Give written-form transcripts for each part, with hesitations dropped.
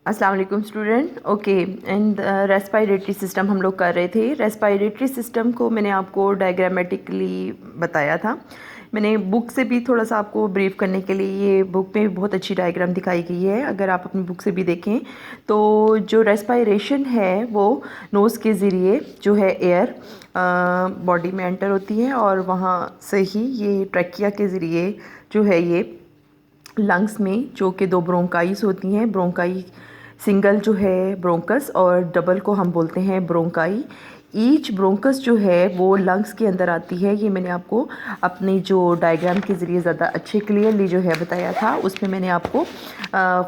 अस्सलाम वालेकुम student. Okay, and respiratory system हम लोग कर रहे थे। रेस्पिरेटरी सिस्टम को मैंने आपको डायग्रामेटिकली बताया था। मैंने बुक से भी थोड़ा सा आपको ब्रीफ करने के लिए, ये बुक में बहुत अच्छी डायग्राम दिखाई गई है। अगर आप अपनी बुक से भी देखें तो जो रेस्पिरेशन है वो नोज़ के ज़रिए जो है एयर बॉडी में एंटर होती है और वहाँ से ही ये ट्रैकिया के ज़रिए जो है ये लंग्स में, जो कि दो ब्रोंकाइज होती हैं, ब्रोंकाई सिंगल जो है ब्रोंकस और डबल को हम बोलते हैं ब्रोंकाई। ईच ब्रोंकस जो है वो लंग्स के अंदर आती है। ये मैंने आपको अपने जो डायग्राम के ज़रिए ज़्यादा अच्छे क्लियरली जो है बताया था। उसमें मैंने आपको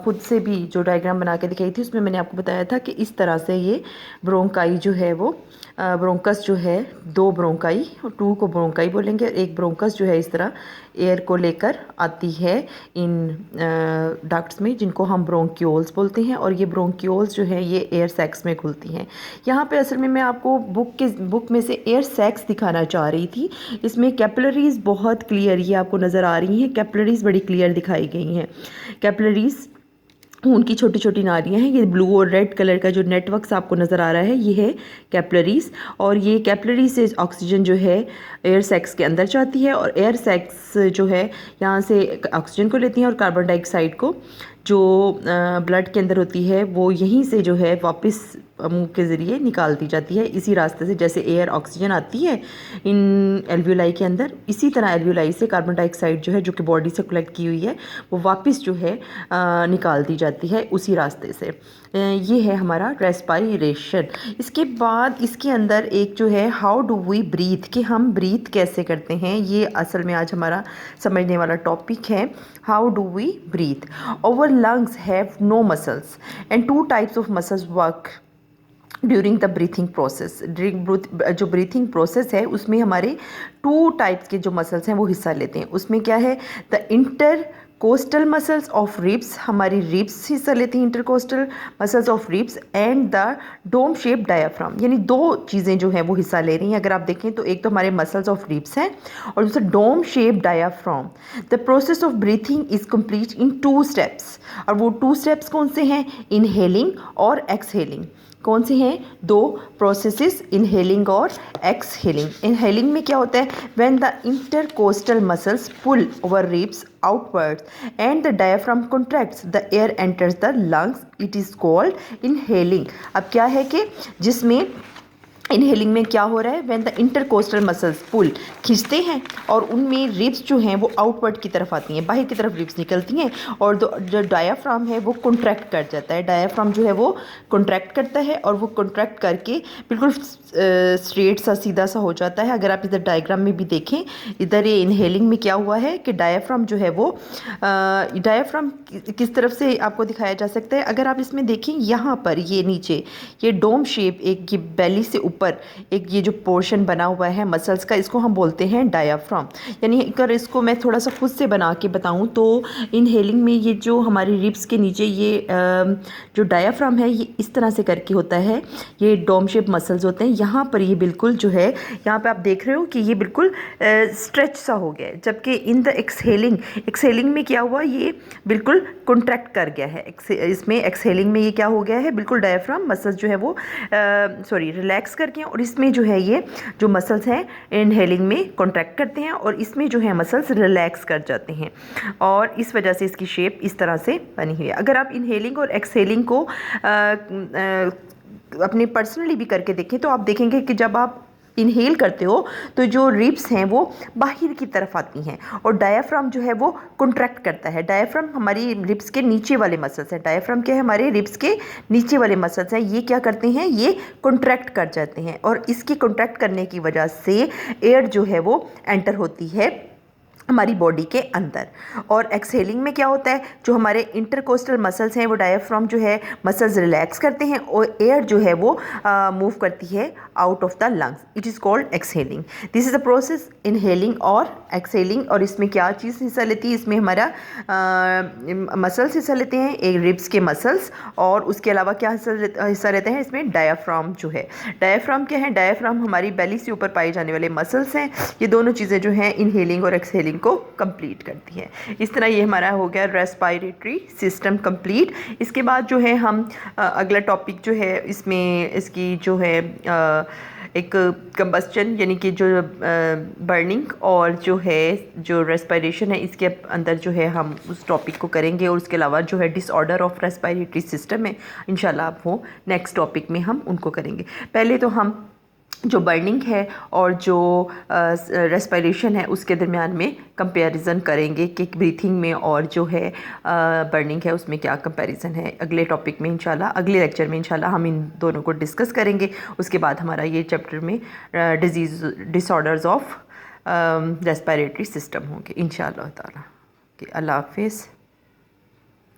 ख़ुद से भी जो डायग्राम बना के दिखाई थी उसमें मैंने आपको बताया था कि इस तरह से ये ब्रोंकाई जो है वो ब्रोंकस जो है, दो ब्रोंकाई, टू को ब्रोंकाई बोलेंगे, और एक ब्रोंकस जो है इस तरह एयर को लेकर आती है इन डक्ट्स में, जिनको हम ब्रोंक्यूल्स बोलते हैं। और ये ब्रोंक्यूल्स जो है ये एयर सैक्स में खुलती हैं। यहाँ पे असल में मैं आपको बुक में से एयर सैक्स दिखाना चाह रही थी। इसमें कैपिलरीज़ बहुत क्लियर ये आपको नज़र आ रही हैं, कैपिलरीज़ बड़ी क्लियर दिखाई गई हैं। कैपिलरीज़ उनकी छोटी छोटी नालियाँ हैं। ये ब्लू और रेड कलर का जो नेटवर्क्स आपको नज़र आ रहा है ये है कैपिलरीज़, और ये कैपिलरी से ऑक्सीजन जो है एयर सैक्स के अंदर जाती है, और एयर सैक्स जो है यहाँ से ऑक्सीजन को लेती हैं और कार्बन डाइऑक्साइड को जो ब्लड के अंदर होती है वो यहीं से जो है वापस मुंह के ज़रिए निकाल दी जाती है, इसी रास्ते से। जैसे एयर ऑक्सीजन आती है इन एल्वियोलाई के अंदर, इसी तरह एल्वियोलाई से कार्बन डाइऑक्साइड जो है, जो कि बॉडी से कलेक्ट की हुई है, वो वापस जो है निकाल दी जाती है उसी रास्ते से। ये है हमारा रेस्पिरेशन। इसके बाद इसके अंदर एक जो है हाउ डू वी ब्रीथ, कि हम ब्रीथ कैसे करते हैं, ये असल में आज हमारा समझने वाला टॉपिक है। How do we breathe. Our lungs have no muscles and two types of muscles work during the breathing process. जो ब्रीथिंग प्रोसेस है उसमें हमारे टू टाइप्स के जो मसल्स हैं वो हिस्सा लेते हैं। उसमें क्या है, the intercostal muscles of ribs, हमारी रिब्स हिस्सा लेती हैं, intercostal muscles of ribs, and the dome shape diaphragm. यानी दो चीज़ें जो हैं वो हिस्सा ले रही हैं। अगर आप देखें तो एक तो हमारे मसल्स ऑफ रिब्स हैं और दूसरा dome shape diaphragm. The process of breathing is complete in 2 steps, और वो 2 स्टेप्स कौन से हैं, इनहेलिंग और एक्सहेलिंग। कौन से हैं, 2 प्रोसेसेस, इनहेलिंग और एक्सहेलिंग। इनहेलिंग में क्या होता है, when the intercostal muscles pull over ribs outwards and the diaphragm contracts, the air enters the lungs, it is called inhaling। अब क्या है कि जिसमें इनहेलिंग में क्या हो रहा है, व्हेन द इंटरकोस्टल मसल्स पुल, खींचते हैं और उनमें रिब्स जो हैं वो आउटवर्ड की तरफ आती हैं, बाहर की तरफ रिब्स निकलती हैं, और जो डायाफ्राम है वो कॉन्ट्रैक्ट कर जाता है। डायाफ्राम जो है वो कॉन्ट्रैक्ट करता है और वो कॉन्ट्रैक्ट करके बिल्कुल स्ट्रेट सा सीधा सा हो जाता है। अगर आप इधर डायग्राम में भी देखें, इधर ये इनहेलिंग में क्या हुआ है कि डायाफ्राम जो है वो डायाफ्राम किस तरफ से आपको दिखाया जा सकता है। अगर आप इसमें देखें, यहाँ पर ये नीचे ये डोम शेप, एक ये बेली से ऊपर एक ये जो पोर्शन बना हुआ है मसल्स का, इसको हम बोलते हैं डायाफ्राम। यानी अगर इसको मैं थोड़ा सा खुद से बना के बताऊं तो इनहेलिंग में ये जो हमारी रिब्स के नीचे ये जो डायाफ्राम है ये इस तरह से करके होता है, ये डोम शेप मसल्स होते हैं। यहाँ पर ये बिल्कुल जो है, यहाँ पे आप देख रहे हो कि ये बिल्कुल स्ट्रेच सा हो गया है, जबकि इन द एक्सहेलिंग में क्या हुआ, ये बिल्कुल कॉन्ट्रैक्ट कर गया है। इसमें एक्सहेलिंग में ये क्या हो गया है, बिल्कुल डायाफ्राम मसल्स जो है वो रिलैक्स करके, और इसमें जो है ये जो मसल्स हैं इनहेलिंग में कॉन्ट्रैक्ट करते हैं और इसमें जो है मसल्स रिलैक्स कर जाते हैं, और इस वजह से इसकी शेप इस तरह से बनी हुई है। अगर आप इनहेलिंग और एक्सहेलिंग को अपने पर्सनली भी करके देखें तो आप देखेंगे कि जब आप इनहेल करते हो तो जो रिब्स हैं वो बाहर की तरफ आती हैं और डायाफ्राम जो है वो कॉन्ट्रैक्ट करता है। डायाफ्राम हमारी रिब्स के नीचे वाले मसल्स हैं। डायाफ्राम क्या है, हमारे रिब्स के नीचे वाले मसल्स हैं। ये क्या करते हैं, ये कॉन्ट्रैक्ट कर जाते हैं, और इसके कॉन्ट्रैक्ट करने की वजह से एयर जो है वो एंटर होती है हमारी बॉडी के अंदर। और एक्सहेलिंग में क्या होता है, जो हमारे इंटरकोस्टल मसल्स हैं वो डायाफ्राम जो है मसल्स रिलैक्स करते हैं और एयर जो है वो मूव करती है out of the lungs. It is called exhaling. This is the process, inhaling और एक्सहेलिंग। और इसमें क्या चीज़ हिस्सा लेती है, इसमें हमारा मसल्स हिस्सा लेते हैं, एक रिब्स के मसल्स, और उसके अलावा क्या हिस्सा लेते हैं, इसमें डायाफ्राम जो है। डायाफ्राम क्या है, डायाफ्राम हमारी बेली से ऊपर पाए जाने वाले मसल्स हैं। ये दोनों चीज़ें जो हैं इनहेलिंग और एक्सहेलिंग इनको कंप्लीट करती है। इस तरह ये हमारा हो गया रेस्पिरेटरी सिस्टम कंप्लीट। इसके बाद जो है हम अगला टॉपिक जो है इसमें इसकी जो है एक कंबस्चन यानी कि जो बर्निंग और जो है जो रेस्पिरेशन है इसके अंदर जो है हम उस टॉपिक को करेंगे। और उसके अलावा जो है डिसऑर्डर ऑफ रेस्पिरेटरी सिस्टम है इंशाल्लाह आप वो नेक्स्ट टॉपिक में हम उनको करेंगे। पहले तो हम जो बर्निंग है और जो रेस्पिरेशन है उसके दरमियान में कंपैरिजन करेंगे कि ब्रीथिंग में और जो है बर्निंग है उसमें क्या कंपैरिजन है। अगले टॉपिक में इंशाल्लाह अगले लेक्चर में इंशाल्लाह हम इन दोनों को डिस्कस करेंगे। उसके बाद हमारा ये चैप्टर में डिसऑर्डर्स ऑफ रेस्पिरेटरी सिस्टम होंगे इंशाल्लाह ताला। अल्लाह हाफिज़।